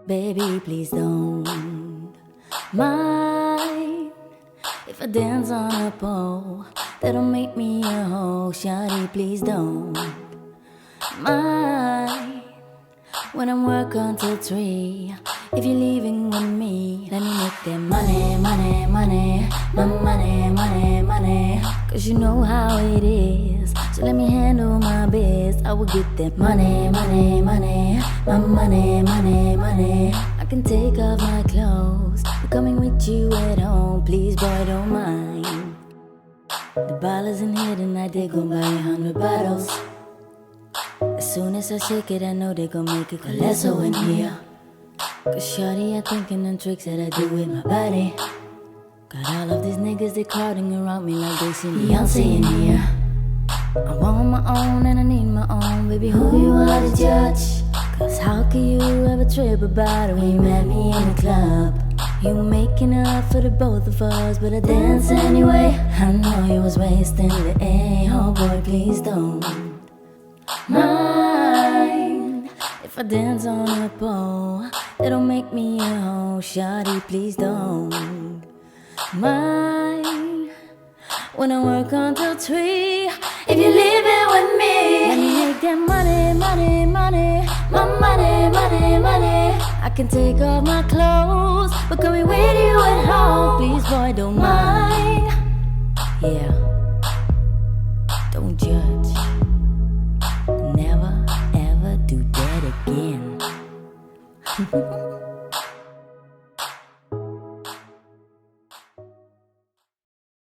Baby, please don't mind if I dance on a pole. That'll make me a hoe. Shawty, please don't mind when I'm work until 3. If you're leaving with me, let me make that money, money, money, my money, money, money. Cause you know how it is, so let me handle my biz. I will get that money, money, money, my money, money, money. I can take off my clothes, I'm coming with you at home. Please, boy, don't mind. The ballers in here tonight, they gon' buy 100 bottles. As soon as I shake it, I know they gon' make it colossal in here. Cause shawty, I thinking them tricks that I do with my body. Got all of these niggas, they crowding around me like they see Beyonce in here. I want my own and I need my own. Baby, who you are to judge? Cause how can you ever trip about it when you met me in the club? You making up for the both of us, but I dance anyway. I know you was wasting the air. Oh boy, please don't mind if I dance on a pole. It'll make me a hoe. Shawty, please don't mind when I work until 3. If you're living with me, let me make that money, money, money, my money, money, money. I can take off my clothes, but coming with you at home. Please, boy, don't mind.